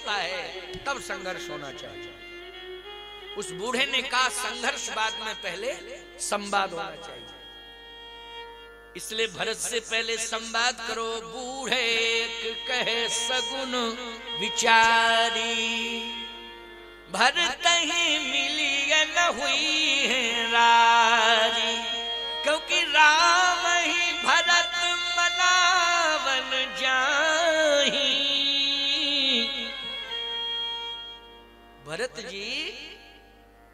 होता है तब संघर्ष होना चाहिए। उस बूढ़े ने कहा संघर्ष बाद में, पहले संवाद होना चाहिए। इसलिए भरत से पहले संवाद करो। बूढ़े कहे सगुन विचारी, भरत ही मिली न हुई है रारी। क्योंकि राम ही भरत मनावन जाही। भरत जी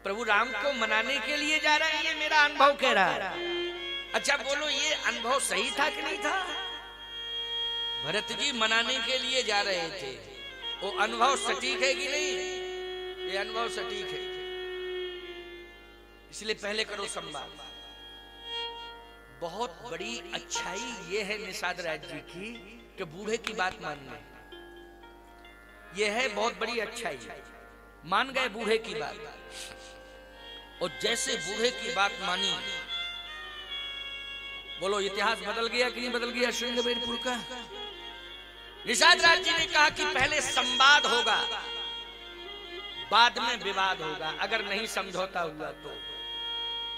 प्रभु राम को मनाने के लिए जा रहे हैं, ये मेरा अनुभव कह रहा है। अच्छा बोलो, ये अनुभव सही था कि नहीं था? भरत जी मनाने के लिए जा रहे थे, वो अनुभव सटीक है कि नहीं? ये अनुभव सटीक है। इसलिए पहले करो संवाद। बहुत बड़ी अच्छाई ये है निषाद राज जी की कि बूढ़े की बात मानना, ये है बहुत बड़ी अच्छाई। मान गए बूढ़े की बात, और जैसे बूढ़े की बात मानी, बोलो इतिहास बदल गया कि नहीं बदल गया श्रृंगवेरपुर का? निषाद राज जी ने कहा कि पहले संवाद होगा, बाद में विवाद होगा। अगर नहीं समझौता हुआ तो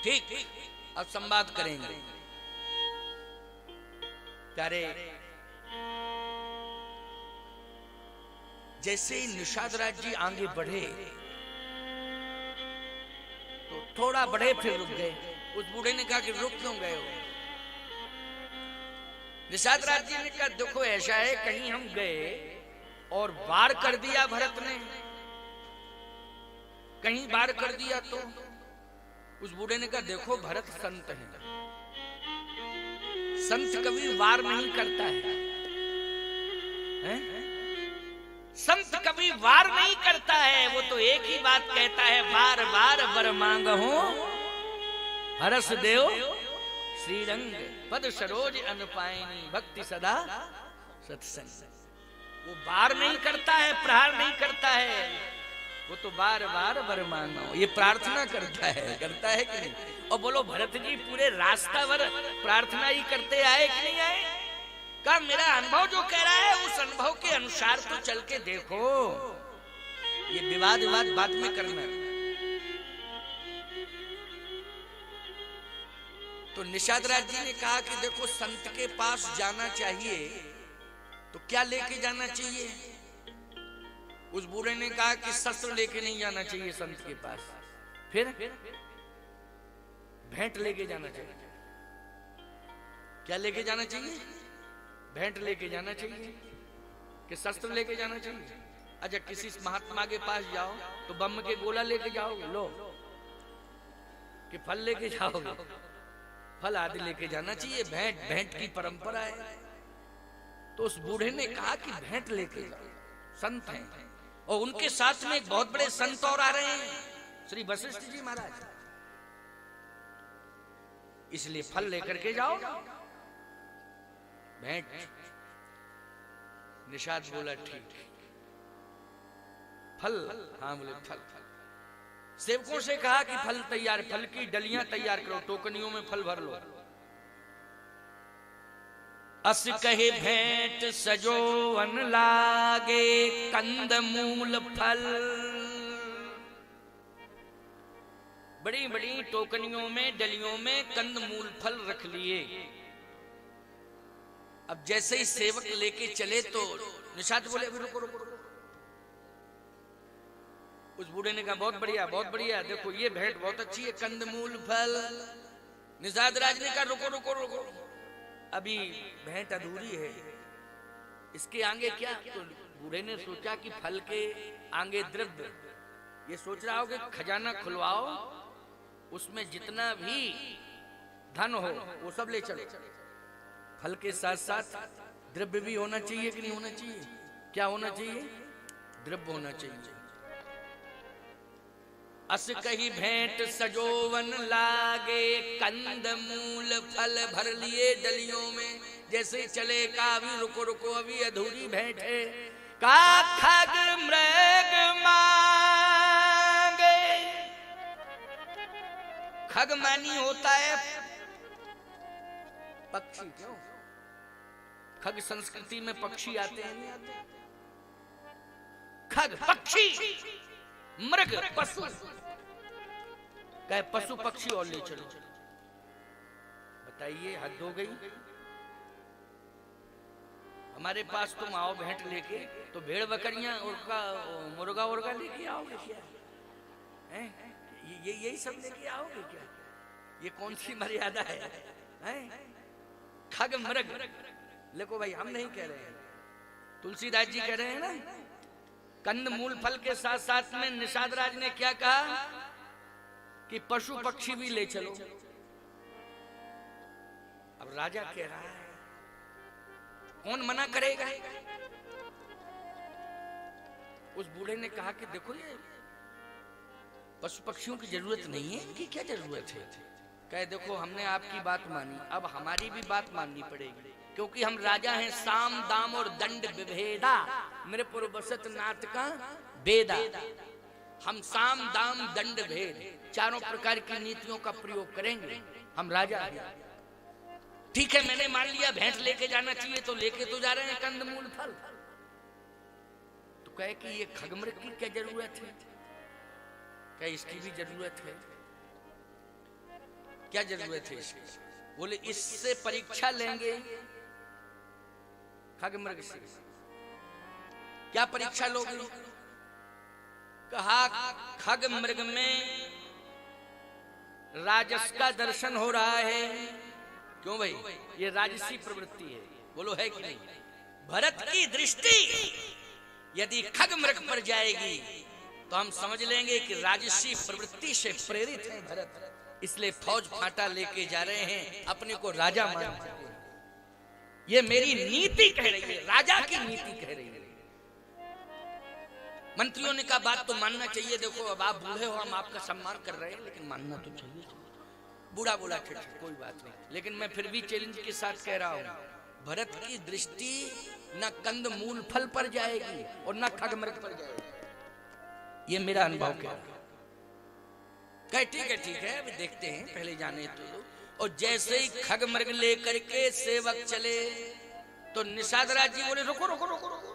ठीक, अब संवाद करेंगे। प्यारे, जैसे ही निषाद राज जी आगे बढ़े तो थोड़ा बढ़े, फिर रुक गए। उस बूढ़े ने कहा कि रुक क्यों गए हो? निषाद राज जी ने कहा देखो ऐसा है, कहीं हम गए और वार कर दिया भरत ने, कहीं वार कर दिया तो? उस बूढ़े ने कहा देखो भरत संत है, संत कभी वार नहीं करता है? संत कभी वार नहीं करता है, वो तो एक ही बात कहता है, बार बार वर मांगहु हरस देव श्रीरंग पद सरोज अनुपायनी भक्ति सदा सत्संग। वो वार नहीं करता है, प्रहार नहीं करता है, वो तो बार बार वर मांगो, ये प्रार्थना करता है कि नहीं? और बोलो भरत जी पूरे रास्ता भर प्रार्थना ही करते आए कि नहीं आए? का मेरा अनुभव जो कह रहा है उस अनुभव के अनुसार तो चल के देखो। ये विवाद बाद में करना। तो निषाद राज जी ने कहा कि देखो संत के पास जाना चाहिए तो क्या लेके जाना चाहिए? उस बूढ़े ने कहा कि शस्त्र लेके नहीं जाना चाहिए संत के पास, फिर भेंट लेके जाना चाहिए। क्या लेके जाना चाहिए? भेंट लेके जाना चाहिए कि शस्त्र लेके जाना चाहिए? अच्छा किसी महात्मा के पास जाओ तो बम के गोला लेके जाओगे लो, कि फल लेके जाओगे? फल आदि लेके जाना चाहिए। भेंट की परंपरा है। तो उस बूढ़े ने कहा कि भेंट लेके जाओ, संत हैं, और उनके साथ में एक बहुत बड़े संत और आ रहे हैं, श्री वशिष्ठ जी महाराज, इसलिए फल लेकर के जाओ। भेंट। निषाद बोला ठीक। फल? हाँ बोले फल। सेवकों से कहा कि फल तैयार, फल की डलियां तैयार करो, टोकनियों में फल भर लो। अस कहे भेंट सजोवन लागे कंद मूल फल। बड़ी बड़ी टोकनियों में डलियों में कंद मूल फल रख लिए। अब जैसे ही सेवक लेके चले तो निषाद बोले रुको रुको रुको। उस बूढ़े ने कहा बहुत बढ़िया बहुत बढ़िया, देखो ये भेंट बहुत अच्छी है, कंदमूल फल। निषाद राज ने कहा रुको रुको रुको, अभी भेंट अधूरी है, इसके आगे क्या? तो बूढ़े ने सोचा कि फल के आगे द्रव्य, ये सोच रहा हो कि खजाना खुलवाओ, उसमें जितना भी धन हो वो सब ले चलो। फल के साथ साथ द्रव्य भी होना चाहिए कि नहीं होना चाहिए? क्या होना चाहिए? द्रव्य होना चाहिए। अस कही भेंट सजोवन लागे कंद मूल फल भर लिए डलियों में। जैसे चले का अभी रुको रुको, अभी अधूरी भेंट है। का खग मृग मांगे। खग मानी होता है पक्षी। क्यों? खग संस्कृति में पक्षी आते हैं, नहीं आते? खग पक्षी, मृग पशु, कहे पशु पक्षी और ले चलो। बताइए हद हो गई। हमारे पास तुम आओ भेंट लेके तो भेड़ बकरियां और का मुर्गा उर्गा लेके आओगे क्या? हैं? यही सब लेके आओगे क्या? ये कौन सी मर्यादा है? हैं? खग मृग, देखो भाई हम नहीं कह रहे हैं, तुलसीदास जी कह रहे हैं ना, कंद मूल फल के साथ साथ में निषाद राज ने क्या कहा कि पशु पक्षी भी ले चलो। अब राजा कह रहा है, कौन मना करेगा? उस बूढ़े ने कहा कि देखो ये पशु पक्षियों की जरूरत नहीं है, इनकी क्या जरूरत है? कहे देखो हमने आपकी बात मानी, अब हमारी भी बात माननी पड़ेगी, क्योंकि हम राजा हैं। साम दाम और दंड विभेदा, मेरे पुरबसत नाथ का बेदा। हम साम दाम दंड भेद चारों प्रकार की नीतियों का प्रयोग करेंगे, हम राजा हैं। ठीक है मैंने मान लिया भेंट लेके जाना चाहिए, तो लेके तो जा रहे हैं कंदमूल फल। तो कहे कि ये खगमृग की क्या जरूरत है? क्या इसकी भी जरूरत है? क्या जरूरत है इसकी? बोले इससे परीक्षा लेंगे खगमृग से। क्या परीक्षा लोगे? कहा खगमृग में राजस का दर्शन हो रहा है। क्यों भाई? ये राजसी प्रवृत्ति है, बोलो है कि नहीं? भरत की दृष्टि यदि खगमृग पर जाएगी तो हम समझ लेंगे कि राजसी प्रवृत्ति से प्रेरित है भरत, इसलिए फौज फाटा लेके जा रहे हैं, अपने को राजा मान चुके हैं। ये मेरी नीति कह रही है, राजा की नीति कह रही है। मंत्रियों ने कहा बात तो मानना चाहिए, देखो अब आप बूढ़े हो, हम आपका सम्मान कर रहे हैं, लेकिन मानना तो चाहिए। बूढ़ा बोला ठीक है कोई बात नहीं, लेकिन मैं फिर भी चैलेंज के साथ कह रहा हूं, भरत की दृष्टि न कंद मूल फल पर जाएगी और न खगमृग पर जाएगी। ये मेरा अनुभव क्या है। कहे ठीक है अभी देखते हैं, पहले जाने तो। और जैसे ही खगमृग लेकर के सेवक चले तो निषाद राज जी बोले रुको रुको रुको रुको।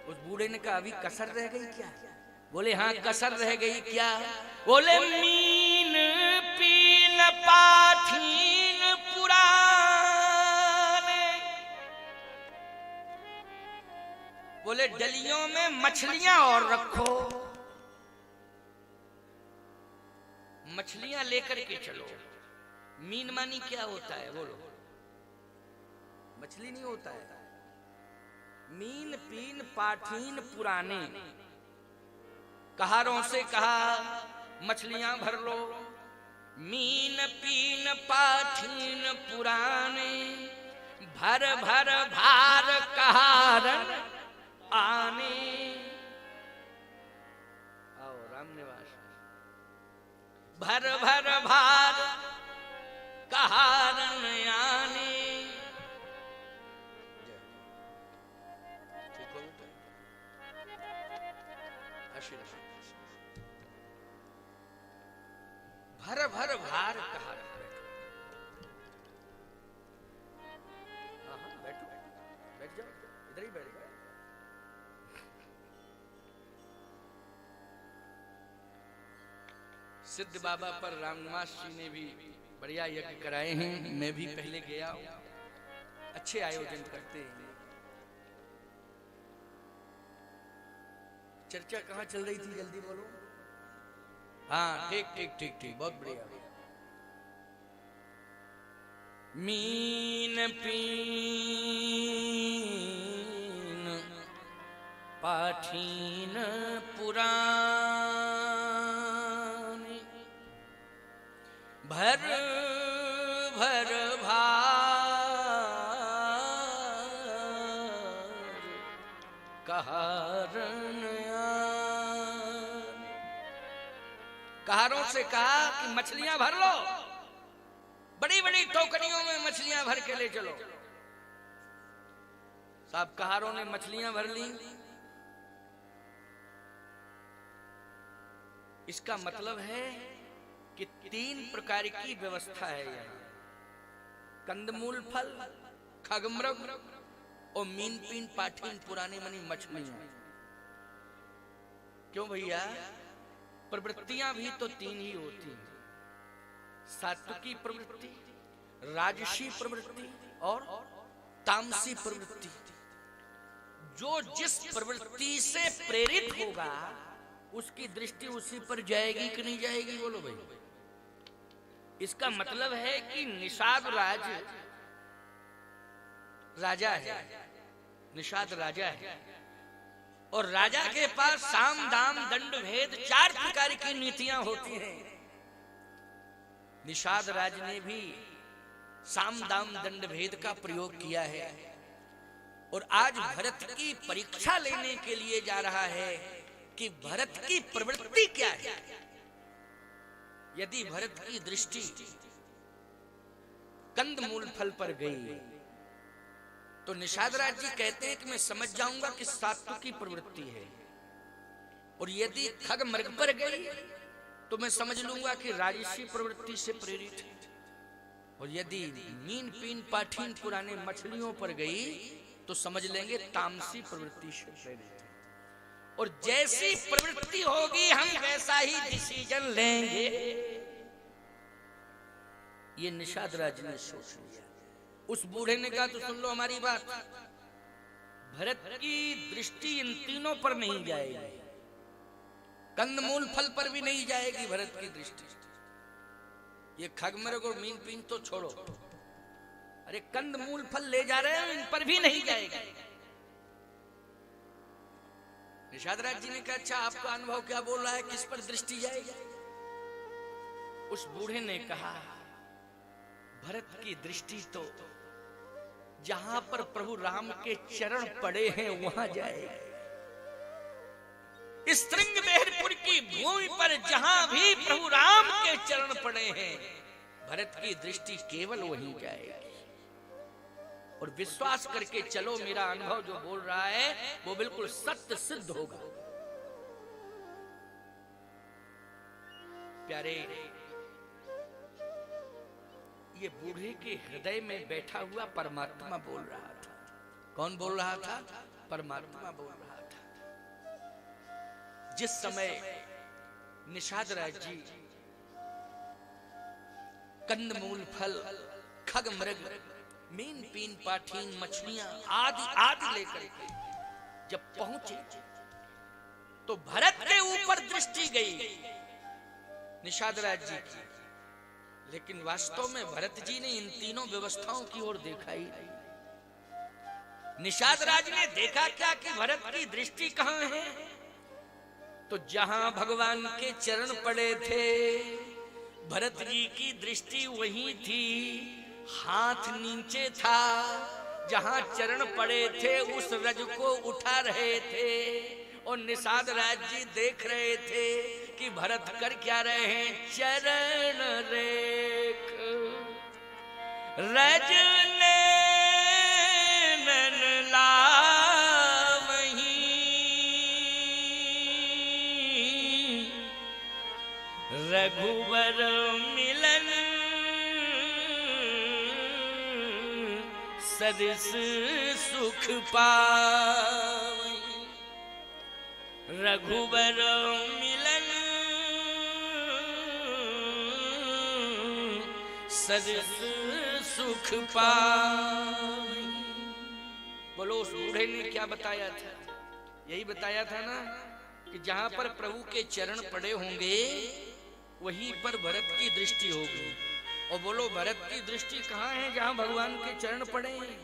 उस बूढ़े ने कहा अभी कसर रह गई क्या? बोले हाँ कसर रह गई क्या? बोले मीन पीन पाठीन पुराने, बोले डलियों में मछलियां और रखो, मछलियां लेकर के चलो। मीन मानी क्या होता है बोलो? मछली नहीं होता है। मीन पीन पाठीन पुराने, कहारों से कहा मछलियां भर लो। मीन पीन पाठीन पुराने, भर भर भार कहारन आने। आओ राम निवास। भर भर भार कहारन आने। भर भर भार कहा। बैठो बैठ जाओ, इधर ही बैठ जाओ। सिद्ध बाबा पर रामनिवास जी ने भी बढ़िया यज्ञ कराए हैं, मैं भी पहले गया हूं, अच्छे आयोजन करते हैं। चर्चा कहाँ चल रही थी जल्दी बोलो? हाँ ठीक ठीक ठीक ठीक, बहुत बढ़िया। मीन पीन पाठीन पुराने, भर भर भार कहारन। कहारों से कहा कि मछलियां भर लो, बड़ी बड़ी टोकरियों में मछलियां भर के ले चलो। साहब कहारों ने मछलियां भर ली। इसका मतलब है कि 3 प्रकार की व्यवस्था है यहाँ। कंदमूल फल, खगमृग और मीन पीन पाठीन पुरानी मनी मछलियां। क्यों भैया? प्रवृत्तियां भी तो तीन ही होती हैं, सात्विकी प्रवृत्ति, राजसी प्रवृत्ति और तामसी प्रवृत्ति। जो जिस प्रवृत्ति से प्रेरित होगा उसकी दृष्टि उसी पर जाएगी कि नहीं जाएगी? बोलो भाई। इसका मतलब है कि निषाद राजा है, निषाद राजा है, और राजा के पास साम दाम दंड भेद 4 प्रकार की नीतियां होती हैं। निषाद राज ने भी साम दाम दंड भेद का प्रयोग किया है और आज भरत की परीक्षा लेने के लिए जा रहा है कि भरत की प्रवृत्ति क्या है। यदि भरत की दृष्टि कंदमूल फल पर गई तो निषाद राज जी कहते हैं कि मैं समझ जाऊंगा कि सात्विकी प्रवृत्ति है, और यदि खग मृग पर गई तो मैं समझ लूंगा कि राजसी प्रवृत्ति से प्रेरित है, और यदि मीन पीन पाठीन पुराने मछलियों पर गई तो समझ लेंगे तामसी प्रवृत्ति से प्रेरित है। और जैसी प्रवृत्ति होगी हम वैसा ही डिसीजन लेंगे। ये निषाद राज ने सोच लिया। उस बूढ़े ने कहा तो सुन लो हमारी बात, भरत की दृष्टि इन तीनों पर नहीं जाएगी, कंदमूल फल पर भी नहीं जाएगी भरत की दृष्टि। ये खगमृग और मीन पीन तो छोड़ो, अरे कंदमूल फल ले जा रहे हैं इन पर भी नहीं जाएगा। निषाद राज जी ने कहा अच्छा आपका अनुभव क्या बोल रहा है, किस पर दृष्टि जाएगी? उस बूढ़े ने कहा भरत की दृष्टि तो जहां पर प्रभु राम के चरण पड़े हैं वहां जाएगी। इस श्रृंगबेरपुर की भूमि पर जहां भी प्रभु राम के चरण पड़े हैं भरत की दृष्टि केवल वहीं जाएगी। और विश्वास करके चलो, मेरा अनुभव जो बोल रहा है वो बिल्कुल सत्य सिद्ध होगा। प्यारे, ये बूढ़े के हृदय में बैठा हुआ परमात्मा बोल रहा था। कौन बोल रहा था? परमात्मा बोल रहा था। जिस समय निषाद राज जी कंदमूल फल, खग मृग, मीन पीन पाठीन मछलियां आदि आदि लेकर के जब पहुंचे तो भरत के ऊपर दृष्टि गई निषाद राज जी की, लेकिन वास्तव में भरत जी ने इन तीनों व्यवस्थाओं की ओर देखा ही नहीं। निषाद राज ने देखा क्या कि भरत की दृष्टि कहां है? तो जहां भगवान के चरण पड़े थे भरत जी की दृष्टि वहीं थी। हाथ नीचे था, जहां चरण पड़े थे उस रज को उठा रहे थे, और निषाद राज जी देख रहे थे कि भरत कर क्या रहे हैं? चरण रेख रज नैनन लावहीं, रघुवर मिलन सरिस सुख पावहीं। रघुवर मिलन सरिस सुख पावहीं। बोलो उस बूढ़े ने क्या बताया था? यही बताया था ना कि जहां पर प्रभु के चरण पड़े होंगे वहीं पर भरत की दृष्टि होगी। और बोलो भरत की दृष्टि कहां है? जहां भगवान के चरण पड़े हैं।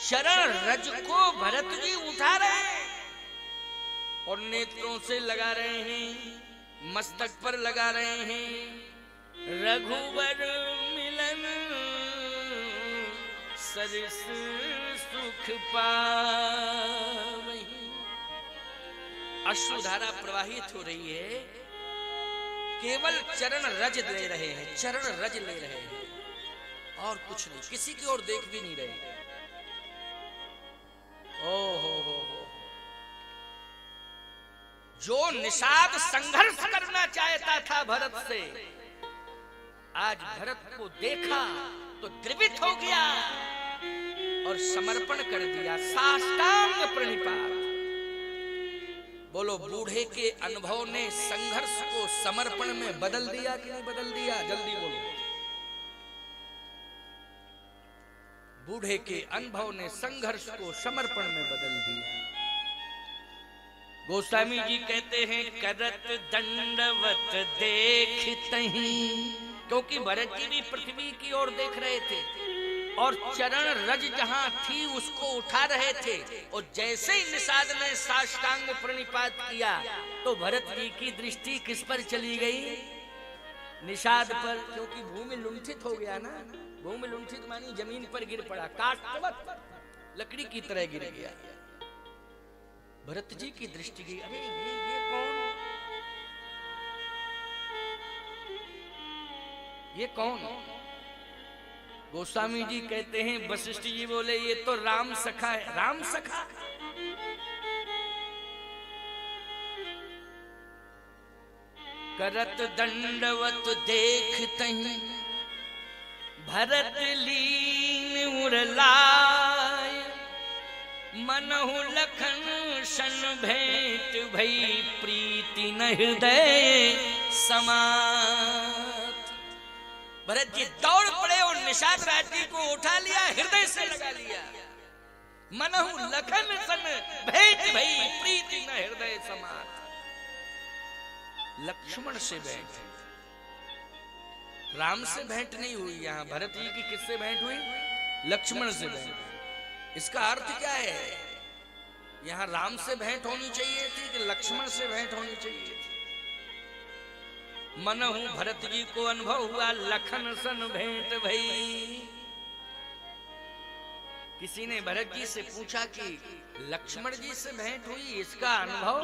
शरण रज को भरत जी उठा रहे हैं और नेत्रों से लगा रहे हैं, मस्तक पर लगा रहे हैं। रघुवर मिलन सरिस सुख पावहीं। अश्रुधारा प्रवाहित हो रही है, केवल चरण रज ले रहे हैं, चरण रज ले रहे हैं और कुछ नहीं, किसी की ओर देख भी नहीं रहे। ओ हो। जो निषाद संघर्ष करना चाहता था भरत से, आज भरत को देखा तो द्रवित हो गया और समर्पण कर दिया, साष्टांग प्रणिपात। बोलो बूढ़े के अनुभव ने संघर्ष को समर्पण में बदल दिया कि नहीं बदल दिया? जल्दी बोलो। बूढ़े के अनुभव ने संघर्ष को समर्पण में बदल दिया। गोस्वामी जी कहते हैं करत दंडवत देखतहीं, क्योंकि भरत जी भी पृथ्वी की ओर देख रहे थे और चरण रज जहां थी उसको उठा रहे थे, और जैसे ही निषाद ने साष्टांग प्रणिपात किया तो भरत जी की दृष्टि किस पर चली गई? निषाद पर, क्योंकि भूमि लुंठित हो गया ना। भूमि लुंठित मानी जमीन पर गिर पड़ा, काष्ठवत लकड़ी की तरह गिर गया। भरत जी की दृष्टि गई, अरे ये कौन? ये कौन? गोस्वामी जी कहते हैं, वशिष्ठ जी बोले ये तो राम सखा है। राम सखा? करत दंडवत देखतहीं, भरत लीन उरलाय, मनहु लखन सन भेंट भई, प्रीति न हृदय समात। भरत जी दौड़ पड़े और निषाद राज जी को उठा लिया, हृदय से लगा लिया। मनहु लखन सन भेंट भई, प्रीति न हृदय समात। लक्ष्मण से भेंट, राम से भेंट नहीं हुई। यहाँ भरत जी की किससे भेंट हुई? लक्ष्मण से भेंट। इसका अर्थ क्या है? यहाँ राम से भेंट होनी चाहिए थी कि लक्ष्मण से भेंट होनी चाहिए थी? मनहु भरत जी को अनुभव हुआ, लखन सन भेंट भई। किसी ने भरत जी से पूछा कि लक्ष्मण जी से भेंट हुई, इसका अनुभव,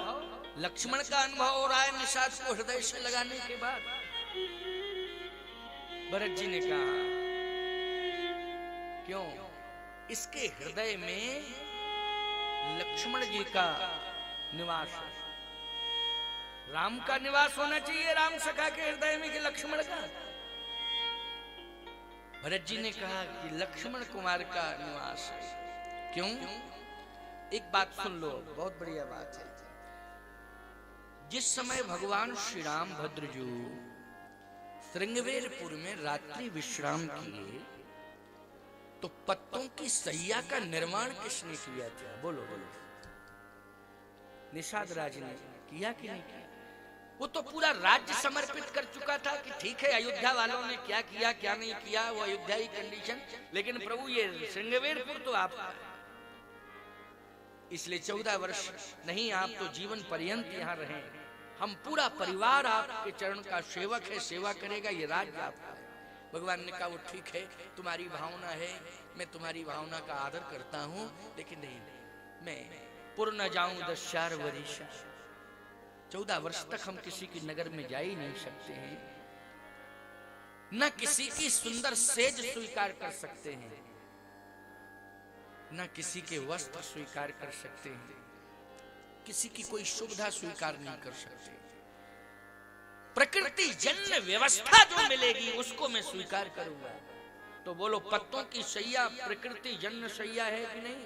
लक्ष्मण का अनुभव हो रहा है निषाद को हृदय से लगाने के बाद। भरत जी ने कहा क्यों? इसके हृदय में लक्ष्मण जी का निवास है। राम का निवास होना चाहिए राम सखा के हृदय में कि लक्ष्मण का? भरत जी ने कहा कि लक्ष्मण कुमार का निवास है। क्यों? एक बात सुन लो, बहुत बढ़िया बात है। जिस समय भगवान श्री राम भद्रजू श्रृंगवेरपुर में रात्रि विश्राम किए तो पत्तों की सैया का निर्माण किसने किया था? बोलो बोलो। निषाद राज ने किया कि नहीं किया? वो तो पूरा राज्य समर्पित कर चुका था कि ठीक है अयोध्या वालों ने क्या किया क्या नहीं किया, वो अयोध्या की कंडीशन, लेकिन प्रभु ये श्रृंगवेरपुर तो आपका है। इसलिए 14 वर्ष नहीं, आप तो जीवन पर्यंत यहाँ रहे। हम पूरा परिवार आपके चरण का सेवक है, सेवा करेगा, ये राज्य आपका है। भगवान ने कहा वो ठीक है, तुम्हारी भावना है, मैं तुम्हारी भावना का आदर करता हूँ, लेकिन नहीं, मैं पुर न जाऊं 10 वर्ष। 14 वर्ष तक हम किसी की नगर में जा ही नहीं सकते हैं, न किसी की सुंदर सेज स्वीकार कर सकते हैं, न किसी के वस्त्र स्वीकार कर सकते हैं, किसी की कोई सुविधा स्वीकार नहीं कर सकते। प्रकृति जन्य व्यवस्था जो मिलेगी उसको मैं स्वीकार करूंगा। तो बोलो पत्तों की सैया प्रकृति जन्य सैया है कि नहीं?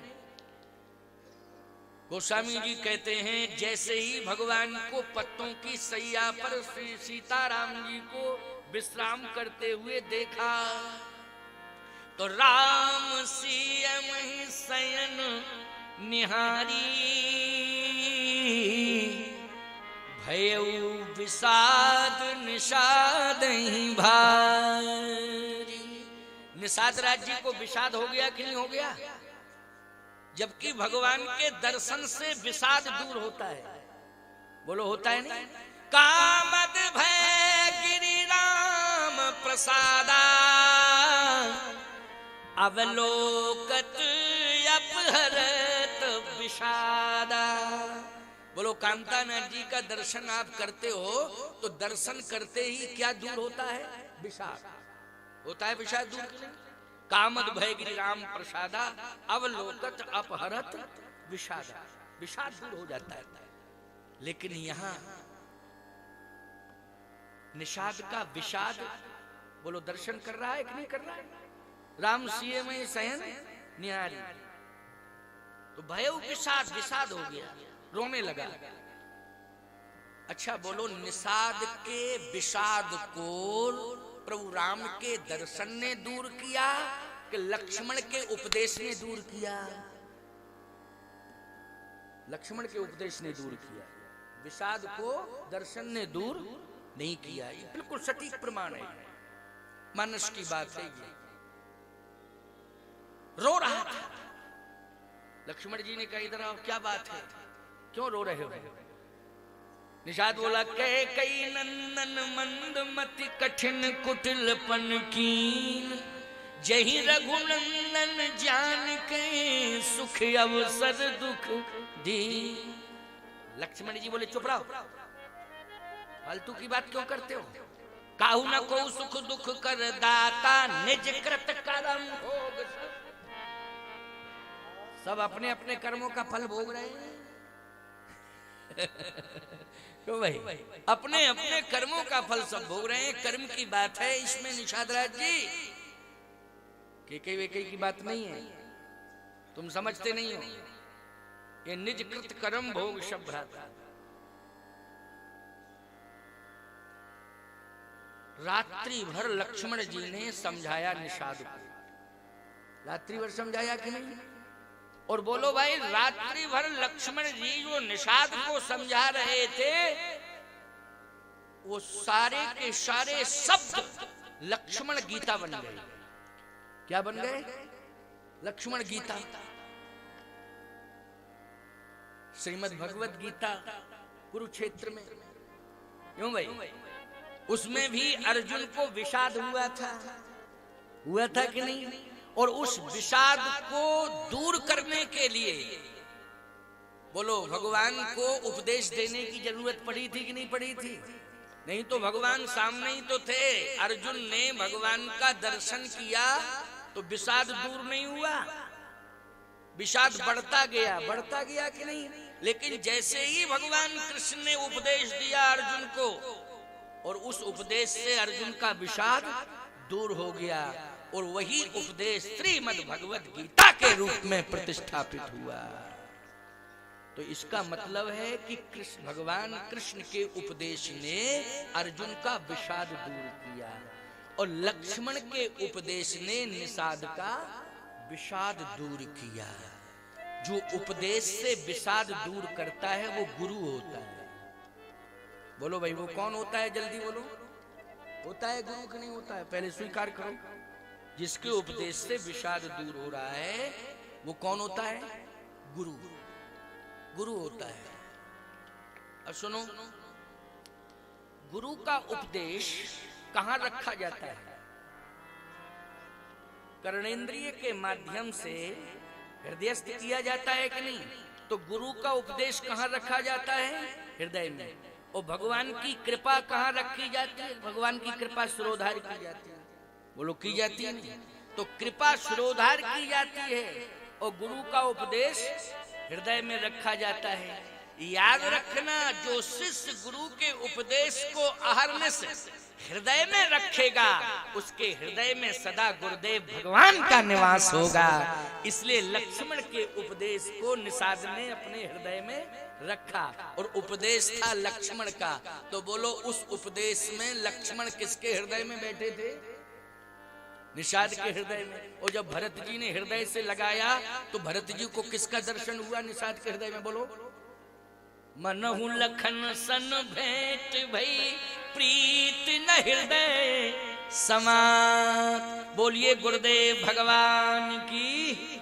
गोस्वामी जी कहते हैं जैसे ही भगवान को पत्तों की सैया पर श्री सीताराम जी को विश्राम करते हुए देखा तो राम सियम ही शयन निहारी, भयउ विषाद निषाद ही भारी। निषाद राज जी को विषाद हो गया कि नहीं हो गया? जबकि भगवान के दर्शन से विषाद दूर होता है। बोलो होता है नहीं? कामद भय गिरिराम प्रसादा, अवलोकत अपहरत विषादा। बोलो कांतानाथ जी का दर्शन आप करते हो तो दर्शन करते ही क्या दूर होता है? विषाद होता है। विषाद दूर, कामद भय गिरिराम प्रसादा, अवलोकत अपहरत विषादा, विषाद दूर हो जाता है। लेकिन यहां निषाद का विषाद, बोलो दर्शन कर रहा है कि नहीं कर रहा है? राम सिए में शयन निहारी। तो भयो विषाद, विषाद हो गया, रोने लगा। अच्छा बोलो, निषाद के विषाद को प्रभु राम के दर्शन ने दूर किया कि लक्ष्मण के उपदेश ने दूर किया? लक्ष्मण के उपदेश ने दूर किया, विषाद को दर्शन ने दूर नहीं किया। ये बिल्कुल सटीक प्रमाण है, मानस की बात है। ये रो रहा था। लक्ष्मण जी ने कहा, इधर आओ, क्या बात है, क्यों रो रहे हो? निषाद बोला, कह कई नंदन मंद मति कठिन कुटिलपन कीन, जही रघुनंदन जान के सुख अवसर दुख दी। लक्ष्मण जी बोले, चुप रहो, फालतू की बात क्यों करते हो? काहू न को सुख दुख कर दाता, निज कृत कर्म भोग। सब अपने अपने कर्मों का फल भोग रहे हैं। तो भाई अपने अपने कर्मों का फल सब भोग रहे हैं। कर्म की बात है इसमें निषाद राज जी, केकई वेकई की बात नहीं है, तुम समझते नहीं हो। ये निज कृत कर्म भोग शब्द भ्राता। रात्रि भर लक्ष्मण जी ने समझाया निषाद को, रात्रि भर समझाया कि नहीं? और बोलो भाई, रात्रि भर लक्ष्मण जी जो निषाद को समझा रहे थे, वो सारे के सारे शब्द लक्ष्मण गीता बन गए। क्या बन गए? लक्ष्मण गीता। श्रीमद् भगवत गीता कुरुक्षेत्र में, क्यों भाई? उसमें भी अर्जुन को विषाद हुआ था कि नहीं? और उस विषाद को दूर करने के लिए बोलो, भगवान को उपदेश देने की जरूरत पड़ी थी कि नहीं पड़ी थी? नहीं तो भगवान सामने ही तो थे। अर्जुन ने भगवान का दर्शन किया तो विषाद दूर नहीं हुआ, विषाद बढ़ता गया कि नहीं? लेकिन जैसे ही भगवान कृष्ण ने उपदेश दिया अर्जुन को, और उस उपदेश से अर्जुन का विषाद दूर हो गया, और वही उपदेश श्रीमद् भगवत गीता के रूप में प्रतिष्ठापित हुआ। तो इसका मतलब है कि कृष्ण, भगवान कृष्ण के उपदेश ने अर्जुन का विषाद दूर किया, और लक्ष्मण के उपदेश ने निषाद का विषाद दूर किया। जो उपदेश से विषाद दूर करता है वो गुरु होता है। बोलो भाई, वो कौन होता है? जल्दी बोलो, होता है गुरु कि नहीं होता है? पहले स्वीकार करो। जिसके उपदेश से विषाद दूर हो रहा है वो कौन होता है? गुरु, गुरु होता है। अब सुनो, गुरु का उपदेश कहां रखा जाता है? कर्णेंद्रिय के माध्यम से हृदयस्थ किया जाता है कि नहीं? तो गुरु का उपदेश कहां रखा जाता है? हृदय में। और भगवान की कृपा कहां रखी जाती है? भगवान की कृपा शिरोधार्य की जाती है। बोलो, की जाती है नहीं? तो कृपा शिरोधार्य की जाती है, और गुरु का उपदेश हृदय में रखा जाता है। याद रखना, जो शिष्य गुरु के उपदेश को आहरने से हृदय में रखेगा, उसके हृदय में सदा गुरुदेव भगवान का निवास होगा। इसलिए लक्ष्मण के उपदेश को निषाद ने अपने हृदय में रखा, और उपदेश था लक्ष्मण का। तो बोलो, उस उपदेश में लक्ष्मण किसके हृदय में बैठे थे? निषाद के हृदय में। और जब भरत जी ने हृदय से लगाया तो भरत जी को किसका दर्शन हुआ निषाद के हृदय में? बोलो, मनहु लखन सन भेंट भई, प्रीत न हृदय समान। बोलिए गुरुदेव भगवान की।